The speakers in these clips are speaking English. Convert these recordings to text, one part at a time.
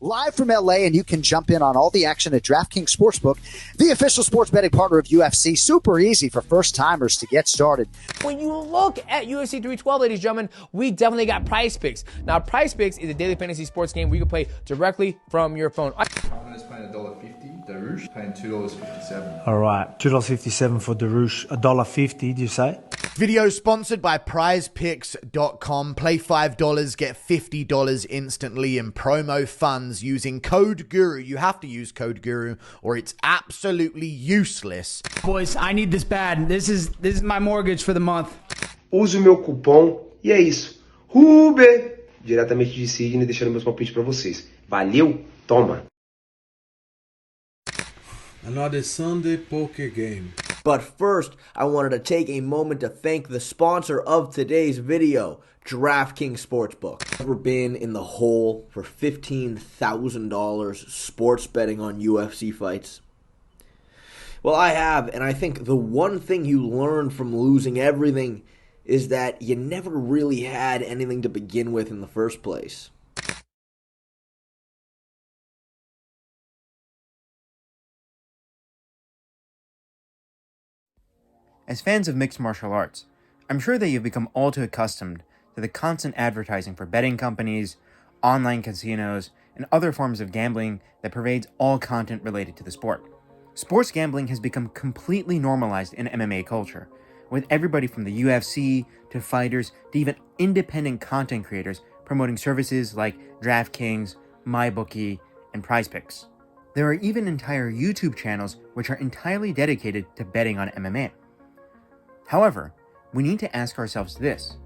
live from LA, and you can jump in on all the action at DraftKings Sportsbook, the official sports betting partner of UFC. Super easy for first-timers to get started. When you look at UFC 312, ladies and gentlemen, we definitely got Prize Picks. Now, Prize Picks is a daily fantasy sports game where you can play directly from your phone. Partner's paying $1.50, Darush paying $2.57. All right, $2.57 for Darush, $1.50, do you say? Video sponsored by prizepicks.com. Play $5, get $50 instantly in promo funds using code GURU. You have to use code GURU or it's absolutely useless. Boys, I need this bad. This is my mortgage for the month. Use o meu cupom e é isso. Uber! Diretamente de Sydney, deixando meus palpites para vocês. Valeu, toma! Another Sunday poker game. But first, I wanted to take a moment to thank the sponsor of today's video, DraftKings Sportsbook. Ever been in the hole for $15,000 sports betting on UFC fights? Well, I have, and I think the one thing you learn from losing everything is that you never really had anything to begin with in the first place. As fans of mixed martial arts, I'm sure that you've become all too accustomed to the constant advertising for betting companies, online casinos, and other forms of gambling that pervades all content related to the sport. Sports gambling has become completely normalized in MMA culture, with everybody from the UFC to fighters to even independent content creators promoting services like DraftKings, MyBookie, and PrizePicks. There are even entire YouTube channels which are entirely dedicated to betting on MMA. However, we need to ask ourselves this: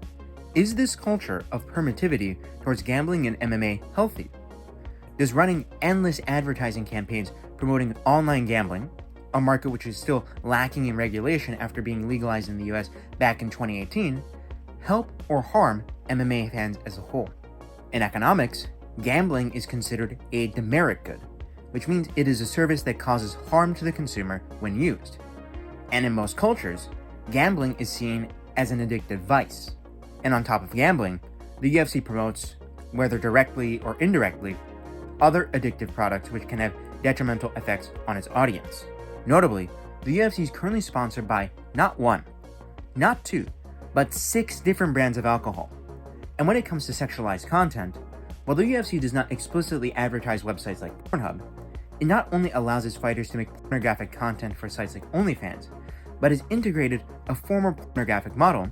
is this culture of permittivity towards gambling in MMA healthy? Does running endless advertising campaigns promoting online gambling, a market which is still lacking in regulation after being legalized in the US back in 2018, help or harm MMA fans as a whole? In economics, gambling is considered a demerit good, which means it is a service that causes harm to the consumer when used. And in most cultures, gambling is seen as an addictive vice. And on top of gambling, the UFC promotes, whether directly or indirectly, other addictive products which can have detrimental effects on its audience. Notably, the UFC is currently sponsored by not one, not two, but 6 different brands of alcohol. And when it comes to sexualized content, while the UFC does not explicitly advertise websites like Pornhub, it not only allows its fighters to make pornographic content for sites like OnlyFans, but has integrated a former pornographic model,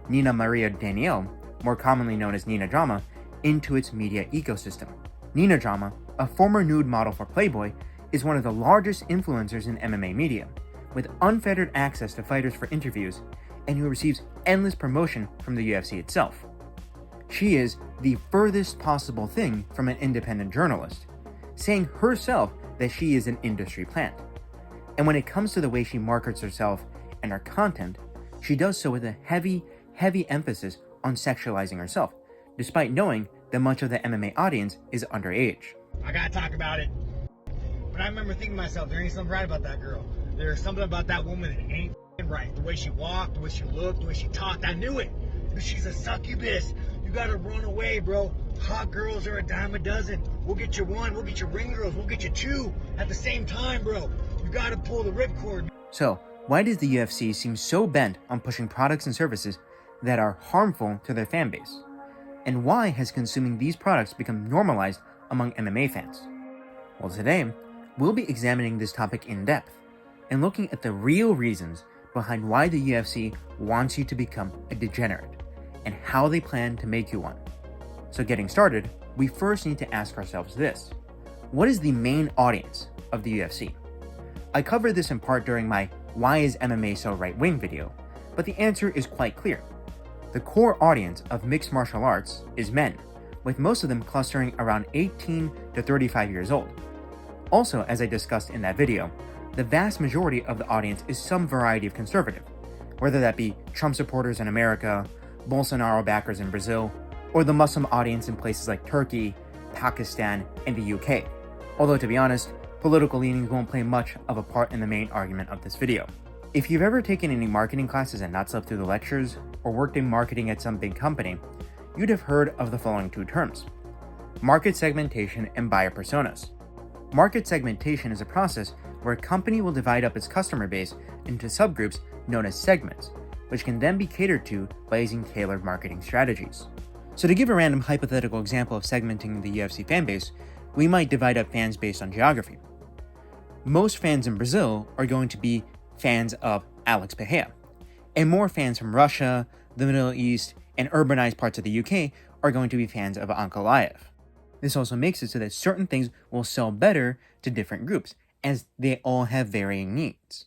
Nina Maria Danielle, more commonly known as Nina Drama, into its media ecosystem. Nina Drama, a former nude model for Playboy, is one of the largest influencers in MMA media, with unfettered access to fighters for interviews, and who receives endless promotion from the UFC itself. She is the furthest possible thing from an independent journalist, saying herself that she is an industry plant. And when it comes to the way she markets herself and her content, she does so with a heavy emphasis on sexualizing herself, despite knowing that much of the MMA audience is underage. I gotta talk about it. But I remember thinking to myself, there ain't something right about that girl. There's something about that woman that ain't right. The way she walked, the way she looked, the way she talked, I knew it. She's a succubus. You gotta run away, bro. Hot girls are a dime a dozen. We'll get you one, we'll get you ring girls, we'll get you 2 at the same time, bro. You gotta pull the ripcord. So, why does the UFC seem so bent on pushing products and services that are harmful to their fan base? And why has consuming these products become normalized among MMA fans? Well, today, we'll be examining this topic in depth and looking at the real reasons behind why the UFC wants you to become a degenerate and how they plan to make you one. So getting started, we first need to ask ourselves this: what is the main audience of the UFC? I covered this in part during my Why is MMA so right-wing video, but the answer is quite clear. The core audience of mixed martial arts is men, with most of them clustering around 18 to 35 years old. Also, as I discussed in that video, the vast majority of the audience is some variety of conservative, whether that be Trump supporters in America, Bolsonaro backers in Brazil, or the Muslim audience in places like Turkey, Pakistan, and the UK. Although, to be honest, political leanings won't play much of a part in the main argument of this video. If you've ever taken any marketing classes and not slept through the lectures, or worked in marketing at some big company, you'd have heard of the following 2 terms: market segmentation and buyer personas. Market segmentation is a process where a company will divide up its customer base into subgroups known as segments, which can then be catered to by using tailored marketing strategies. So to give a random hypothetical example of segmenting the UFC fanbase, we might divide up fans based on geography. Most fans in Brazil are going to be fans of Alex Pereira, and more fans from Russia, the Middle East, and urbanized parts of the UK are going to be fans of Ankalaev. This also makes it so that certain things will sell better to different groups, as they all have varying needs.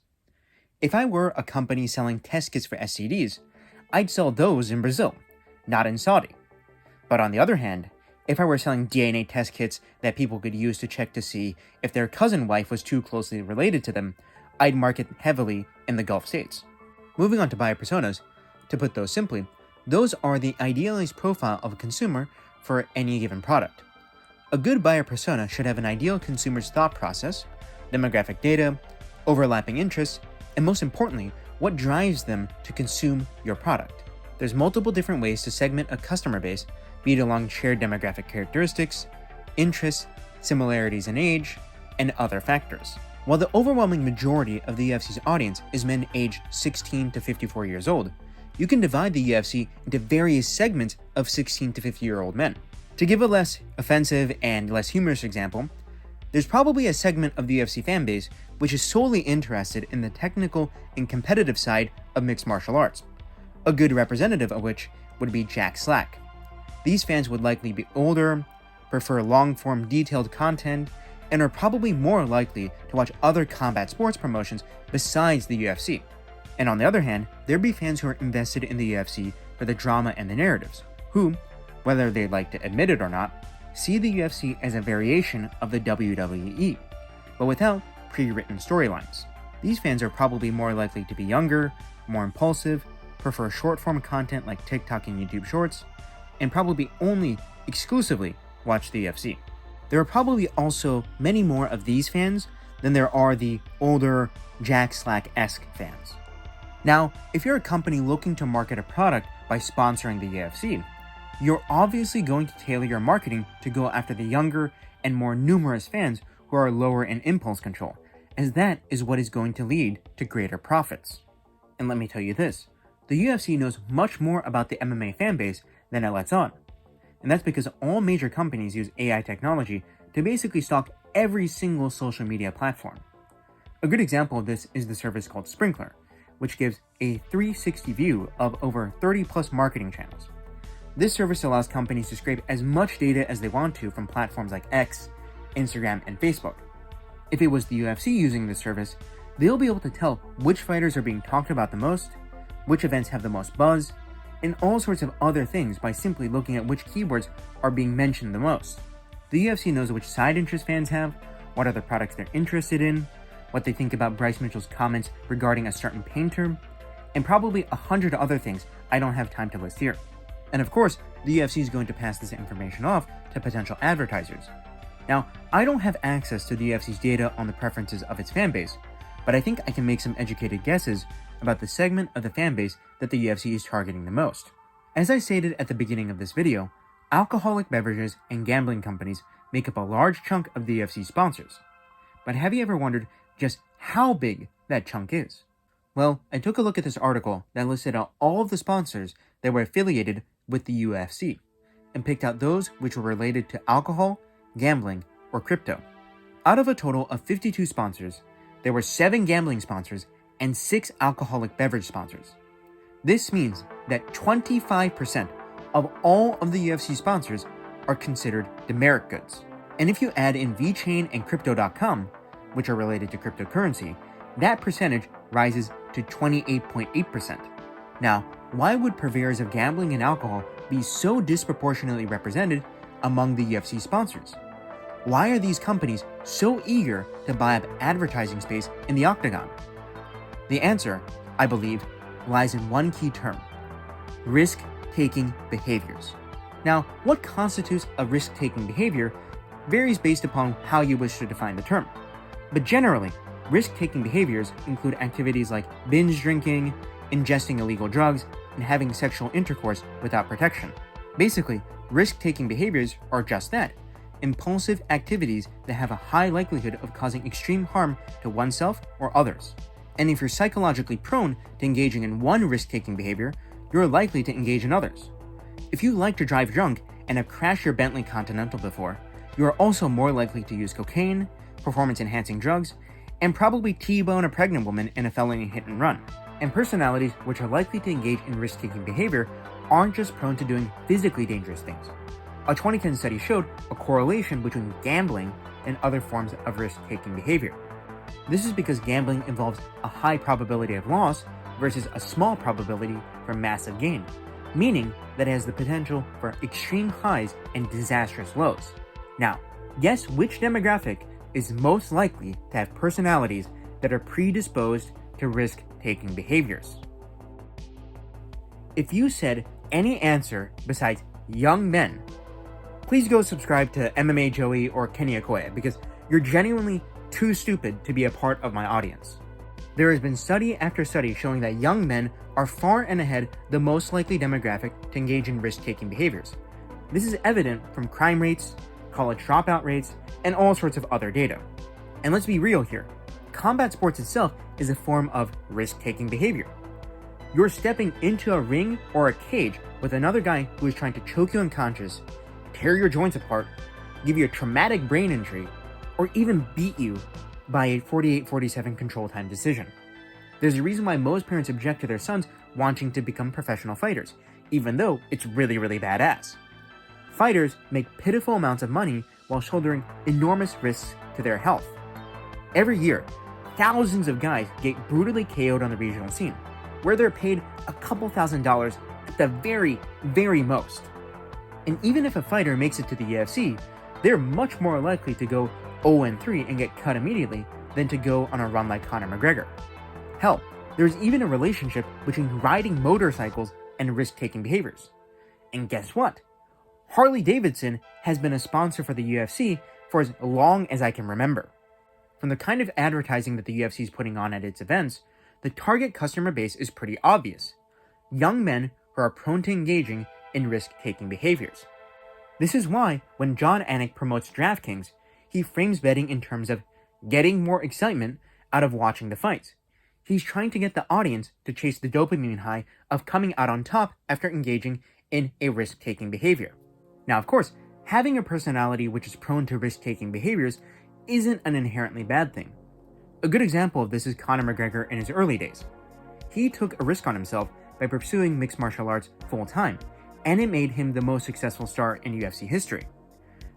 If I were a company selling test kits for STDs, I'd sell those in Brazil, not in Saudi. But on the other hand, if I were selling DNA test kits that people could use to check to see if their cousin wife was too closely related to them, I'd market heavily in the Gulf states. Moving on to buyer personas, to put those simply, those are the idealized profile of a consumer for any given product. A good buyer persona should have an ideal consumer's thought process, demographic data, overlapping interests, and most importantly, what drives them to consume your product. There's multiple different ways to segment a customer base, be it along shared demographic characteristics, interests, similarities in age, and other factors. While the overwhelming majority of the UFC's audience is men aged 16 to 54 years old, you can divide the UFC into various segments of 16 to 50-year-old men. To give a less offensive and less humorous example, there's probably a segment of the UFC fanbase which is solely interested in the technical and competitive side of mixed martial arts, a good representative of which would be Jack Slack. These fans would likely be older, prefer long-form detailed content, and are probably more likely to watch other combat sports promotions besides the UFC. And on the other hand, there'd be fans who are invested in the UFC for the drama and the narratives, who, whether they'd like to admit it or not, see the UFC as a variation of the WWE, but without pre-written storylines. These fans are probably more likely to be younger, more impulsive, prefer short-form content like TikTok and YouTube Shorts, and probably only exclusively watch the UFC. There are probably also many more of these fans than there are the older Jack Slack-esque fans. Now, if you're a company looking to market a product by sponsoring the UFC, you're obviously going to tailor your marketing to go after the younger and more numerous fans who are lower in impulse control, as that is what is going to lead to greater profits. And let me tell you this, the UFC knows much more about the MMA fanbase than it lets on. And that's because all major companies use AI technology to basically stalk every single social media platform. A good example of this is the service called Sprinkler, which gives a 360 view of over 30 plus marketing channels. This service allows companies to scrape as much data as they want to from platforms like X, Instagram, and Facebook. If it was the UFC using this service, they'll be able to tell which fighters are being talked about the most, which events have the most buzz, and all sorts of other things by simply looking at which keywords are being mentioned the most. The UFC knows which side interest fans have, what other products they're interested in, what they think about Bryce Mitchell's comments regarding a certain painter, and probably 100 other things I don't have time to list here. And of course, the UFC is going to pass this information off to potential advertisers. Now, I don't have access to the UFC's data on the preferences of its fanbase, but I think I can make some educated guesses about the segment of the fanbase that the UFC is targeting the most. As I stated at the beginning of this video, alcoholic beverages and gambling companies make up a large chunk of the UFC sponsors. But have you ever wondered just how big that chunk is? Well, I took a look at this article that listed out all of the sponsors that were affiliated with the UFC, and picked out those which were related to alcohol, gambling, or crypto. Out of a total of 52 sponsors, there were 7 gambling sponsors and 6 alcoholic beverage sponsors. This means that 25% of all of the UFC sponsors are considered demerit goods. And if you add in VeChain and Crypto.com, which are related to cryptocurrency, that percentage rises to 28.8%. Now, why would purveyors of gambling and alcohol be so disproportionately represented among the UFC sponsors? Why are these companies so eager to buy up advertising space in the octagon? The answer, I believe, lies in one key term: risk-taking behaviors. Now, what constitutes a risk-taking behavior varies based upon how you wish to define the term. But generally, risk-taking behaviors include activities like binge drinking, ingesting illegal drugs, and having sexual intercourse without protection. Basically, risk-taking behaviors are just that, impulsive activities that have a high likelihood of causing extreme harm to oneself or others. And if you're psychologically prone to engaging in one risk-taking behavior, you're likely to engage in others. If you like to drive drunk and have crashed your Bentley Continental before, you are also more likely to use cocaine, performance-enhancing drugs, and probably T-bone a pregnant woman in a felony hit and run. And personalities which are likely to engage in risk-taking behavior aren't just prone to doing physically dangerous things. A 2010 study showed a correlation between gambling and other forms of risk-taking behavior. This is because gambling involves a high probability of loss versus a small probability for massive gain, meaning that it has the potential for extreme highs and disastrous lows. Now, guess which demographic is most likely to have personalities that are predisposed to risk-taking behaviors? If you said any answer besides young men, please go subscribe to MMA Joey or Kenny Okoye because you're genuinely too stupid to be a part of my audience. There has been study after study showing that young men are far and ahead the most likely demographic to engage in risk-taking behaviors. This is evident from crime rates, college dropout rates, and all sorts of other data. And let's be real here, combat sports itself is a form of risk-taking behavior. You're stepping into a ring or a cage with another guy who is trying to choke you unconscious, tear your joints apart, give you a traumatic brain injury, or even beat you by a 48-47 control time decision. There's a reason why most parents object to their sons wanting to become professional fighters, even though it's really, really badass. Fighters make pitiful amounts of money while shouldering enormous risks to their health. Every year, thousands of guys get brutally KO'd on the regional scene, where they're paid a couple $1,000s at the very, very most. And even if a fighter makes it to the UFC, they're much more likely to go 0-3 and get cut immediately than to go on a run like Conor McGregor. Hell, there's even a relationship between riding motorcycles and risk-taking behaviors. And guess what? Harley-Davidson has been a sponsor for the UFC for as long as I can remember. From the kind of advertising that the UFC is putting on at its events, the target customer base is pretty obvious. Young men who are prone to engaging in risk-taking behaviors. This is why when John Anik promotes DraftKings, he frames betting in terms of getting more excitement out of watching the fights. He's trying to get the audience to chase the dopamine high of coming out on top after engaging in a risk-taking behavior. Now, of course, having a personality which is prone to risk-taking behaviors isn't an inherently bad thing. A good example of this is Conor McGregor in his early days. He took a risk on himself by pursuing mixed martial arts full-time, and it made him the most successful star in UFC history.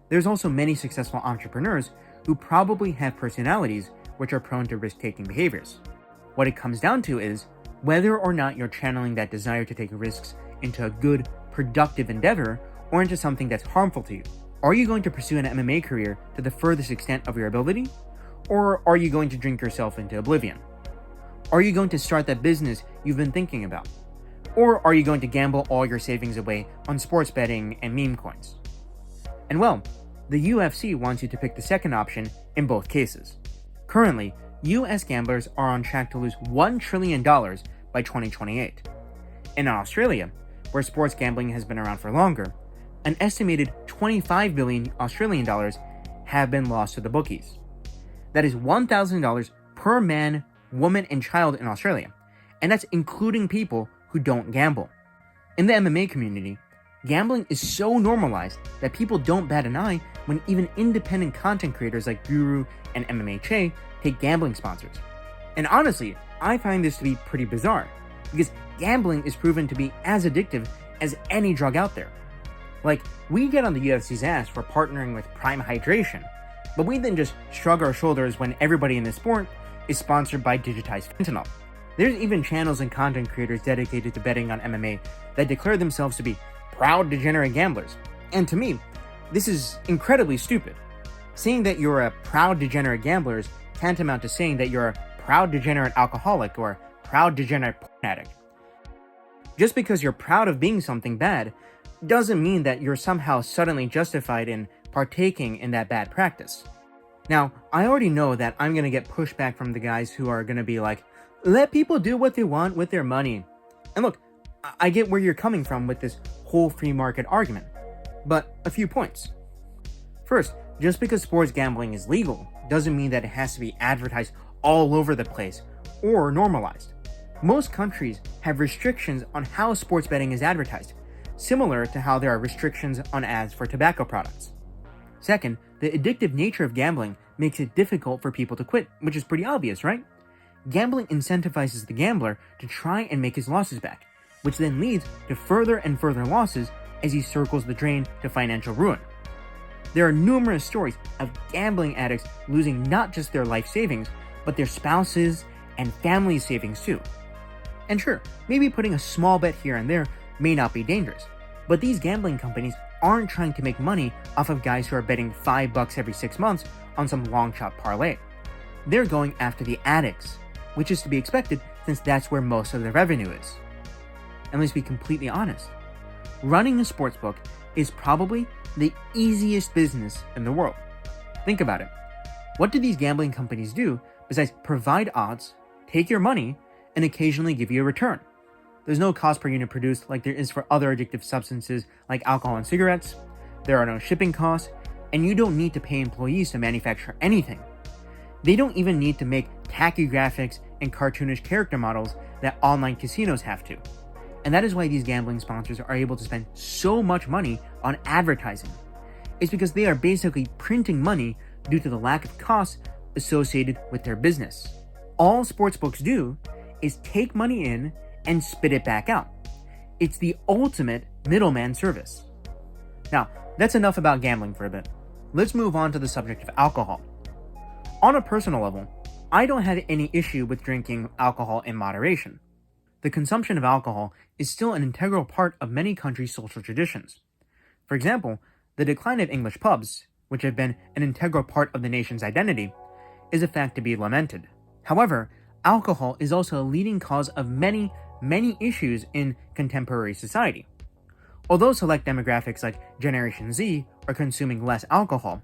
There's also many successful entrepreneurs who probably have personalities which are prone to risk-taking behaviors. What it comes down to is whether or not you're channeling that desire to take risks into a good, productive endeavor or into something that's harmful to you. Are you going to pursue an MMA career to the furthest extent of your ability? Or are you going to drink yourself into oblivion? Are you going to start that business you've been thinking about? Or are you going to gamble all your savings away on sports betting and meme coins? And well, the UFC wants you to pick the second option in both cases. Currently, US gamblers are on track to lose $1 trillion by 2028. And in Australia, where sports gambling has been around for longer, an estimated 25 billion Australian dollars have been lost to the bookies. That is $1,000 per man, woman, and child in Australia, and that's including people who don't gamble. In the MMA community, gambling is so normalized that people don't bat an eye when even independent content creators like Guru and MMA Che take gambling sponsors. And honestly, I find this to be pretty bizarre, because gambling is proven to be as addictive as any drug out there. Like, we get on the UFC's ass for partnering with Prime Hydration, but we then just shrug our shoulders when everybody in the sport is sponsored by digitized fentanyl. There's even channels and content creators dedicated to betting on MMA that declare themselves to be proud degenerate gamblers. And to me, this is incredibly stupid. Saying that you're a proud degenerate gambler is tantamount to saying that you're a proud degenerate alcoholic or proud degenerate porn addict. Just because you're proud of being something bad doesn't mean that you're somehow suddenly justified in partaking in that bad practice. Now, I already know that I'm going to get pushback from the guys who are going to be like, let people do what they want with their money. And look, I get where you're coming from with this whole free market argument, but a few points. First, just because sports gambling is legal doesn't mean that it has to be advertised all over the place or normalized. Most countries have restrictions on how sports betting is advertised, similar to how there are restrictions on ads for tobacco products. Second, the addictive nature of gambling makes it difficult for people to quit, which is pretty obvious, right? Gambling incentivizes the gambler to try and make his losses back, which then leads to further and further losses as he circles the drain to financial ruin. There are numerous stories of gambling addicts losing not just their life savings, but their spouses and family savings too. And sure, maybe putting a small bet here and there may not be dangerous, but these gambling companies aren't trying to make money off of guys who are betting $5 every 6 months on some long shot parlay. They're going after the addicts, which is to be expected since that's where most of their revenue is. And let's be completely honest, running a sportsbook is probably the easiest business in the world. Think about it. What do these gambling companies do besides provide odds, take your money, and occasionally give you a return? There's no cost per unit produced like there is for other addictive substances like alcohol and cigarettes. There are no shipping costs, and you don't need to pay employees to manufacture anything. They don't even need to make tacky graphics and cartoonish character models that online casinos have to. And that is why these gambling sponsors are able to spend so much money on advertising. It's because they are basically printing money due to the lack of costs associated with their business. All sportsbooks do is take money in and spit it back out. It's the ultimate middleman service. Now, that's enough about gambling for a bit. Let's move on to the subject of alcohol. On a personal level, I don't have any issue with drinking alcohol in moderation. The consumption of alcohol is still an integral part of many countries' social traditions. For example, the decline of English pubs, which have been an integral part of the nation's identity, is a fact to be lamented. However, alcohol is also a leading cause of many issues in contemporary society. Although select demographics like Generation Z are consuming less alcohol,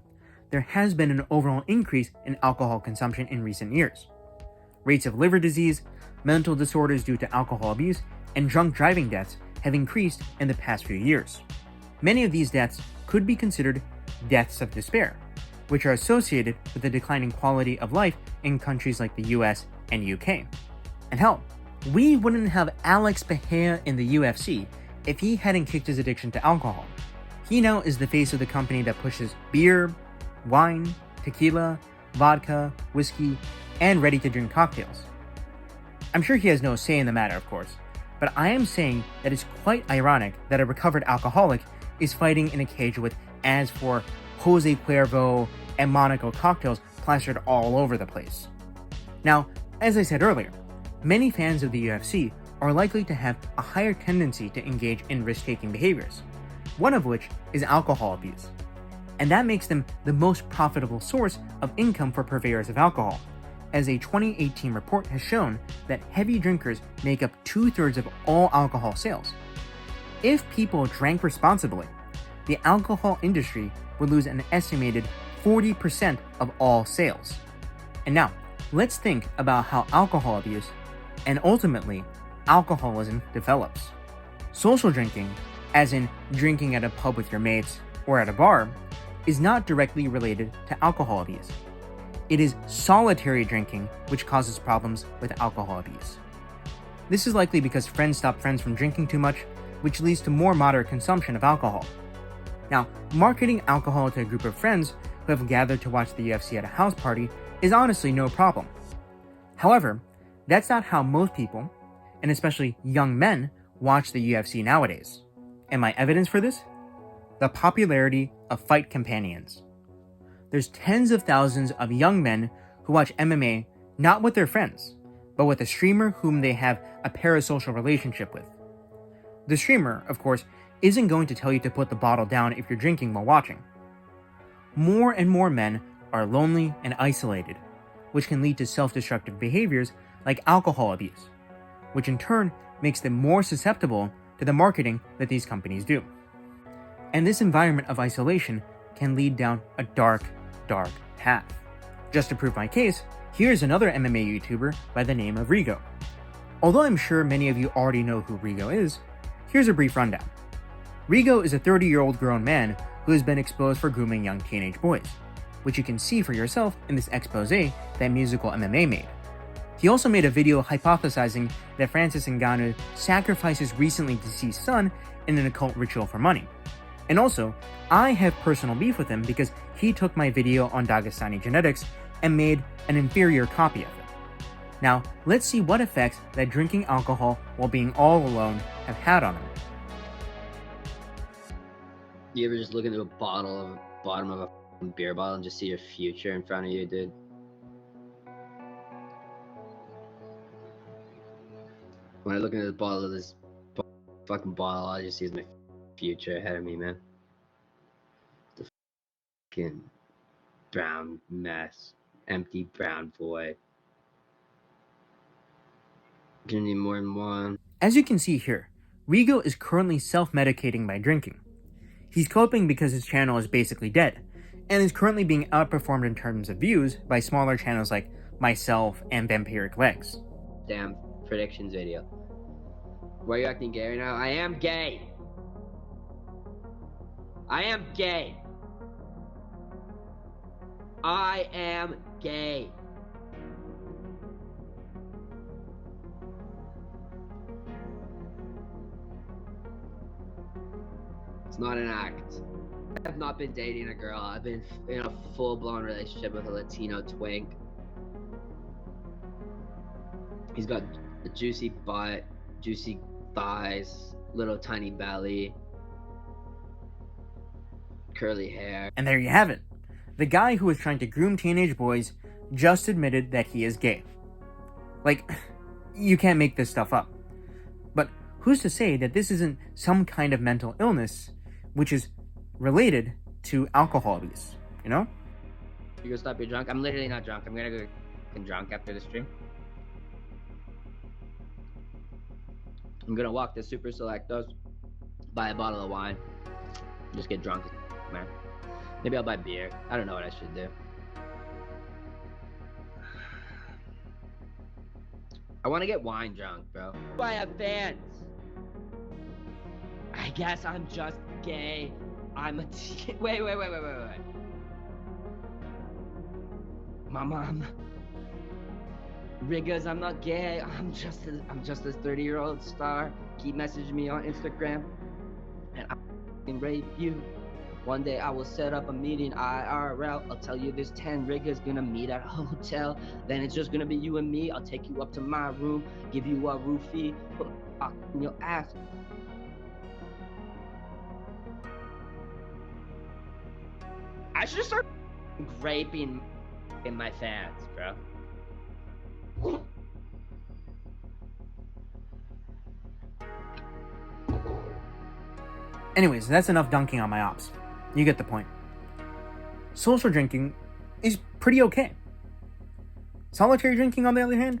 there has been an overall increase in alcohol consumption in recent years. Rates of liver disease, mental disorders due to alcohol abuse, and drunk driving deaths have increased in the past few years. Many of these deaths could be considered deaths of despair, which are associated with the declining quality of life in countries like the US and UK. And hell, we wouldn't have Alex Pereira in the UFC if he hadn't kicked his addiction to alcohol. He now is the face of the company that pushes beer, wine, tequila, vodka, whiskey, and ready-to-drink cocktails. I'm sure he has no say in the matter, of course, but I am saying that it's quite ironic that a recovered alcoholic is fighting in a cage with ads for Jose Cuervo and Monaco cocktails plastered all over the place. Now, as I said earlier, many fans of the UFC are likely to have a higher tendency to engage in risk-taking behaviors, one of which is alcohol abuse. And that makes them the most profitable source of income for purveyors of alcohol, as a 2018 report has shown that heavy drinkers make up 2/3 of all alcohol sales. If people drank responsibly, the alcohol industry would lose an estimated 40% of all sales. And now, let's think about how alcohol abuse, and ultimately, alcoholism develops. Social drinking, as in drinking at a pub with your mates or at a bar, is not directly related to alcohol abuse. It is solitary drinking which causes problems with alcohol abuse. This is likely because friends stop friends from drinking too much, which leads to more moderate consumption of alcohol. Now, marketing alcohol to a group of friends who have gathered to watch the UFC at a house party is honestly no problem. However, that's not how most people, and especially young men, watch the UFC nowadays. And my evidence for this? The popularity of fight companions. There's tens of thousands of young men who watch MMA not with their friends, but with a streamer whom they have a parasocial relationship with. The streamer, of course, isn't going to tell you to put the bottle down if you're drinking while watching. More and more men are lonely and isolated, which can lead to self-destructive behaviors like alcohol abuse, which in turn makes them more susceptible to the marketing that these companies do. And this environment of isolation can lead down a dark path. Just to prove my case, here's another MMA YouTuber by the name of Rigo. Although I'm sure many of you already know who Rigo is, here's a brief rundown. Rigo is a 30-year-old grown man who has been exposed for grooming young teenage boys, which you can see for yourself in this expose that Musical MMA made. He also made a video hypothesizing that Francis Ngannou sacrificed his recently deceased son in an occult ritual for money. And also, I have personal beef with him because he took my video on Dagestani genetics and made an inferior copy of it. Now, let's see what effects that drinking alcohol while being all alone have had on him. You ever just look into a bottom of a beer bottle and just see your future in front of you, dude? When I look into the bottle of this fucking bottle, all I just see is my future ahead of me, man. The fucking brown mess. Empty brown void. Gonna need more than one. As you can see here, Rigo is currently self-medicating by drinking. He's coping because his channel is basically dead, and is currently being outperformed in terms of views by smaller channels like myself and Vampiric Legs. Damn predictions video. Why are you acting gay right now? I am gay! I am gay! I am gay! It's not an act. I have not been dating a girl. I've been in a full-blown relationship with a Latino twink. He's got a juicy butt, juicy thighs, little tiny belly, curly hair. And there you have it. The guy who is trying to groom teenage boys just admitted that he is gay. Like, you can't make this stuff up. But who's to say that this isn't some kind of mental illness which is related to alcohol abuse, you know? You gonna stop your drunk? I'm literally not drunk. I'm gonna go get drunk after the stream. I'm gonna walk to Super Selectos, buy a bottle of wine, just get drunk, man. Maybe I'll buy beer. I don't know what I should do. I want to get wine drunk, bro. I have fans. I guess I'm just gay. I'm a wait. My mom. Riggers, I'm not gay. I'm just this 30-year-old star. Keep messaging me on Instagram, and I'll rape you. One day I will set up a meeting IRL. I'll tell you there's 10 riggers gonna meet at a hotel. Then it's just gonna be you and me. I'll take you up to my room, give you a roofie, put a in your ass. I should start raping in my fans, bro. Anyways, that's enough dunking on my ops. You get the point. Social drinking is pretty okay. Solitary drinking, on the other hand,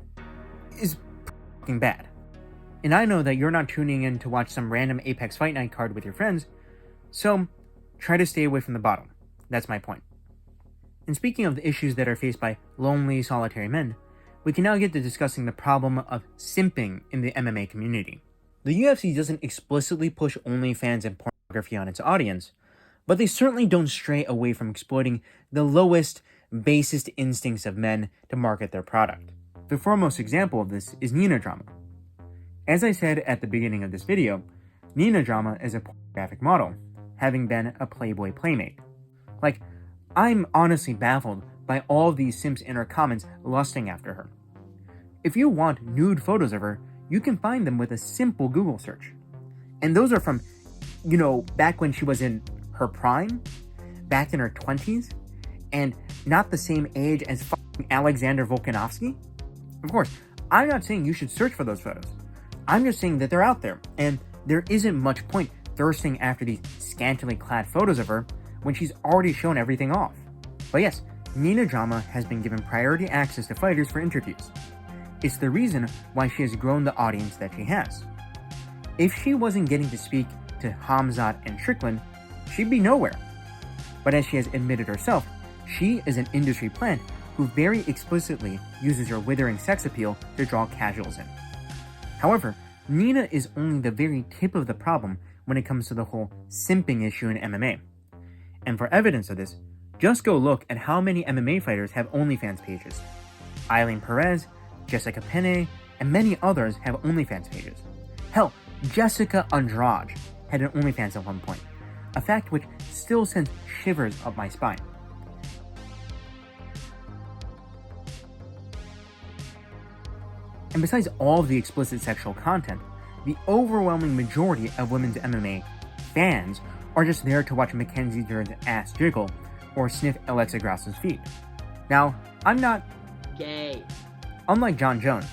is fucking bad. And I know that you're not tuning in to watch some random Apex Fight Night card with your friends, so try to stay away from the bottle. That's my point. And speaking of the issues that are faced by lonely, solitary men, we can now get to discussing the problem of simping in the MMA community. The UFC doesn't explicitly push OnlyFans and pornography on its audience, but they certainly don't stray away from exploiting the lowest, basest instincts of men to market their product. The foremost example of this is Nina Drama. As I said at the beginning of this video, Nina Drama is a pornographic model, having been a Playboy playmate. Like, I'm honestly baffled by all these simps in her comments lusting after her. If you want nude photos of her, you can find them with a simple Google search. And those are from, back when she was in her prime, back in her 20s, and not the same age as fucking Alexander Volkanovsky. Of course, I'm not saying you should search for those photos. I'm just saying that they're out there, and there isn't much point thirsting after these scantily clad photos of her when she's already shown everything off. But yes, Nina Drama has been given priority access to fighters for interviews. It's the reason why she has grown the audience that she has. If she wasn't getting to speak to Hamzat and Strickland, she'd be nowhere. But as she has admitted herself, she is an industry plant who very explicitly uses her withering sex appeal to draw casuals in. However, Nina is only the very tip of the problem when it comes to the whole simping issue in MMA. And for evidence of this, just go look at how many MMA fighters have OnlyFans pages. Eileen Perez, Jessica Penne, and many others have OnlyFans pages. Hell, Jessica Andrade had an OnlyFans at one point, a fact which still sends shivers up my spine. And besides all of the explicit sexual content, the overwhelming majority of women's MMA fans are just there to watch Mackenzie Dern's ass jiggle or sniff Alexa Grasso's feet. Now, I'm not gay. Unlike John Jones,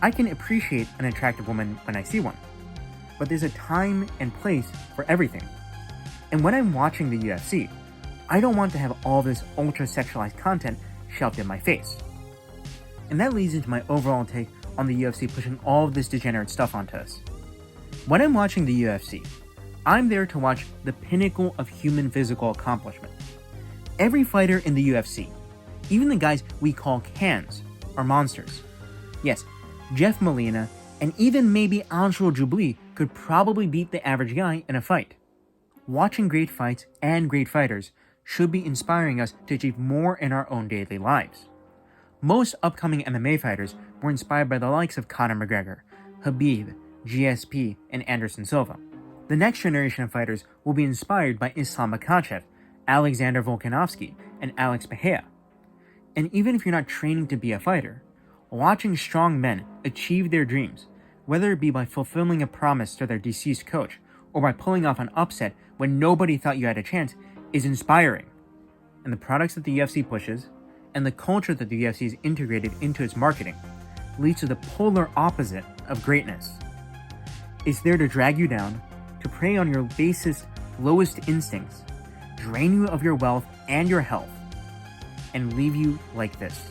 I can appreciate an attractive woman when I see one. But there's a time and place for everything. And when I'm watching the UFC, I don't want to have all this ultra-sexualized content shoved in my face. And that leads into my overall take on the UFC pushing all of this degenerate stuff onto us. When I'm watching the UFC, I'm there to watch the pinnacle of human physical accomplishment. Every fighter in the UFC, even the guys we call cans, are monsters. Yes, Jeff Molina and even maybe Angelo Jubli could probably beat the average guy in a fight. Watching great fights and great fighters should be inspiring us to achieve more in our own daily lives. Most upcoming MMA fighters were inspired by the likes of Conor McGregor, Khabib, GSP, and Anderson Silva. The next generation of fighters will be inspired by Islam Makhachev, Alexander Volkanovski, and Alex Pereira. And even if you're not training to be a fighter, watching strong men achieve their dreams, whether it be by fulfilling a promise to their deceased coach or by pulling off an upset when nobody thought you had a chance, is inspiring. And the products that the UFC pushes, and the culture that the UFC has integrated into its marketing, leads to the polar opposite of greatness. It's there to drag you down, to prey on your basest, lowest instincts, drain you of your wealth and your health, and leave you like this.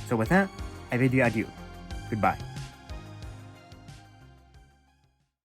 So with that, I bid you adieu. Goodbye.